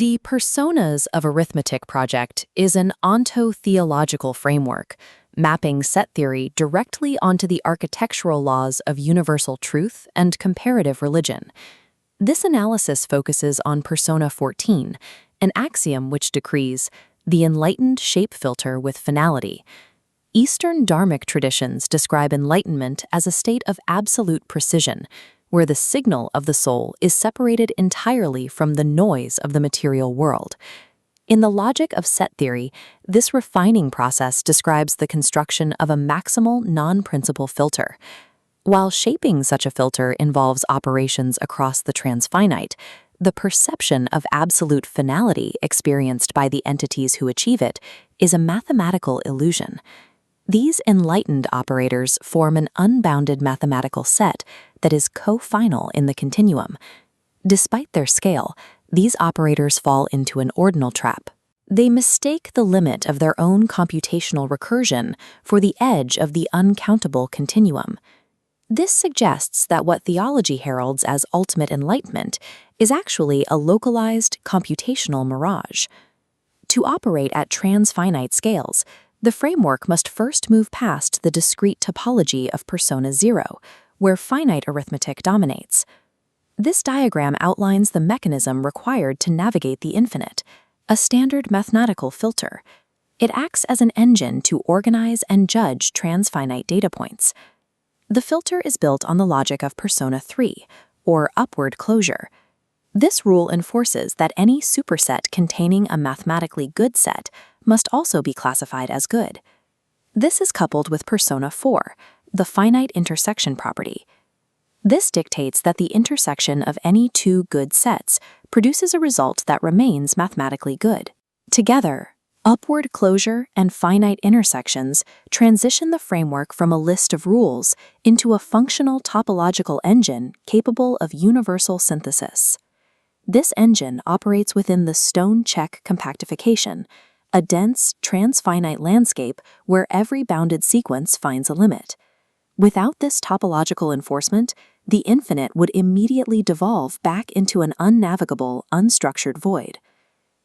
The Personas of Arithmetic project is an onto-theological framework, mapping set theory directly onto the architectural laws of universal truth and comparative religion. This analysis focuses on Persona 14, an axiom which decrees the enlightened shape filter with finality. Eastern Dharmic traditions describe enlightenment as a state of absolute precision, where the signal of the soul is separated entirely from the noise of the material world. In the logic of set theory, this refining process describes the construction of a maximal non-principal filter. While shaping such a filter involves operations across the transfinite, the perception of absolute finality experienced by the entities who achieve it is a mathematical illusion. These enlightened operators form an unbounded mathematical set that is co-final in the continuum. Despite their scale, these operators fall into an ordinal trap. They mistake the limit of their own computational recursion for the edge of the uncountable continuum. This suggests that what theology heralds as ultimate enlightenment is actually a localized computational mirage. To operate at transfinite scales, the framework must first move past the discrete topology of persona 0, where finite arithmetic dominates. This diagram outlines the mechanism required to navigate the infinite, a standard mathematical filter. It acts as an engine to organize and judge transfinite data points. The filter is built on the logic of persona 3, or upward closure. This rule enforces that any superset containing a mathematically good set must also be classified as good. This is coupled with persona 4, the finite intersection property. This dictates that the intersection of any two good sets produces a result that remains mathematically good. Together, upward closure and finite intersections transition the framework from a list of rules into a functional topological engine capable of universal synthesis. This engine operates within the stone-check compactification, a dense, transfinite landscape where every bounded sequence finds a limit. Without this topological enforcement, the infinite would immediately devolve back into an unnavigable, unstructured void.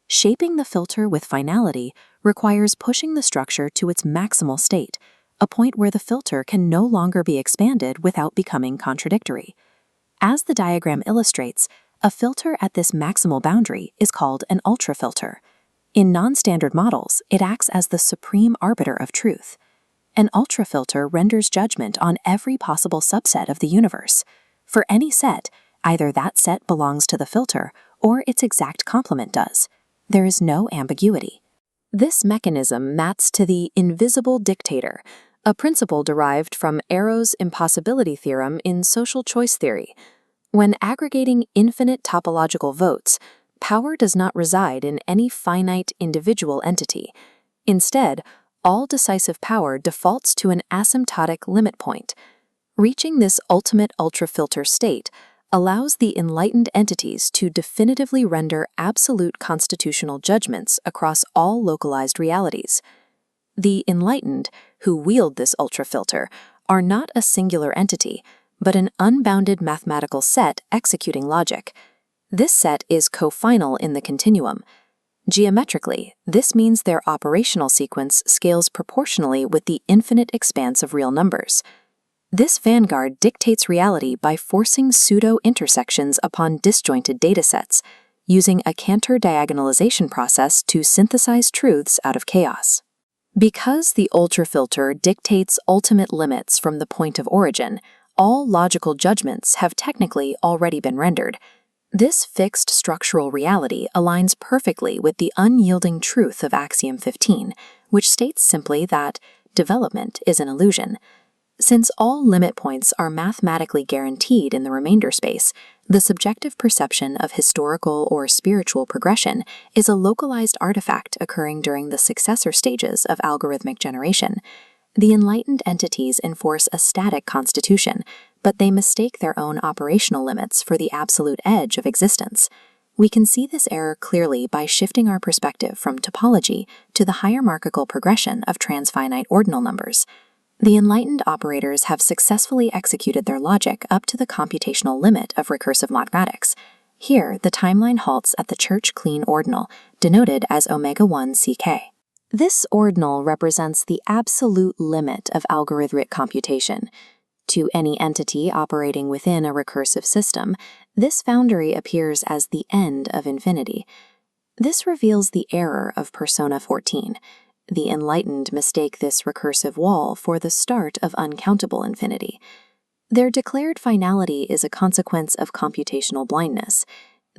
Shaping the filter with finality requires pushing the structure to its maximal state, a point where the filter can no longer be expanded without becoming contradictory. As the diagram illustrates, a filter at this maximal boundary is called an ultrafilter. In non-standard models, it acts as the supreme arbiter of truth. An ultrafilter renders judgment on every possible subset of the universe. For any set, either that set belongs to the filter or its exact complement does. There is no ambiguity. This mechanism maps to the invisible dictator, a principle derived from Arrow's impossibility theorem in social choice theory. When aggregating infinite topological votes, power does not reside in any finite individual entity. Instead, all decisive power defaults to an asymptotic limit point. Reaching this ultimate ultrafilter state allows the enlightened entities to definitively render absolute constitutional judgments across all localized realities. The enlightened, who wield this ultrafilter, are not a singular entity, but an unbounded mathematical set executing logic. This set is co-final in the continuum. Geometrically, this means their operational sequence scales proportionally with the infinite expanse of real numbers. This vanguard dictates reality by forcing pseudo-intersections upon disjointed datasets, using a Cantor diagonalization process to synthesize truths out of chaos. Because the ultrafilter dictates ultimate limits from the point of origin, all logical judgments have technically already been rendered. This fixed structural reality aligns perfectly with the unyielding truth of Axiom 15, which states simply that development is an illusion. Since all limit points are mathematically guaranteed in the remainder space, the subjective perception of historical or spiritual progression is a localized artifact occurring during the successor stages of algorithmic generation. The enlightened entities enforce a static constitution, but they mistake their own operational limits for the absolute edge of existence. We can see this error clearly by shifting our perspective from topology to the hierarchical progression of transfinite ordinal numbers. The enlightened operators have successfully executed their logic up to the computational limit of recursive mathematics. Here, the timeline halts at the church-clean ordinal, denoted as omega-1 ck. This ordinal represents the absolute limit of algorithmic computation. To any entity operating within a recursive system, this boundary appears as the end of infinity. This reveals the error of Persona 14. The enlightened mistake this recursive wall for the start of uncountable infinity. Their declared finality is a consequence of computational blindness.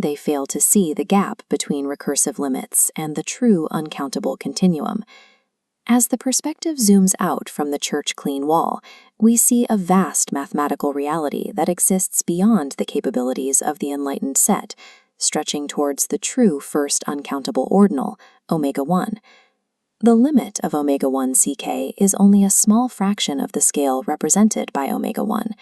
They fail to see the gap between recursive limits and the true uncountable continuum. As the perspective zooms out from the church-clean wall, we see a vast mathematical reality that exists beyond the capabilities of the enlightened set, stretching towards the true first uncountable ordinal, omega-1. The limit of omega-1 ck is only a small fraction of the scale represented by omega-1.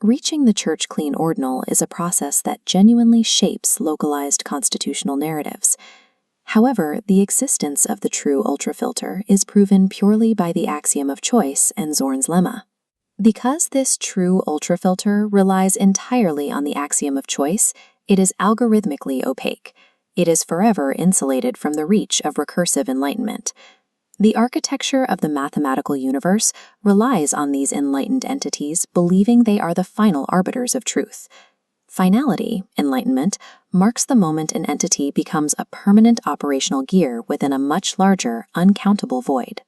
Reaching the church-clean ordinal is a process that genuinely shapes localized constitutional narratives. However, the existence of the true ultrafilter is proven purely by the axiom of choice and Zorn's lemma. Because this true ultrafilter relies entirely on the axiom of choice, it is algorithmically opaque. It is forever insulated from the reach of recursive enlightenment. The architecture of the mathematical universe relies on these enlightened entities believing they are the final arbiters of truth. Finality, enlightenment, marks the moment an entity becomes a permanent operational gear within a much larger, uncountable void.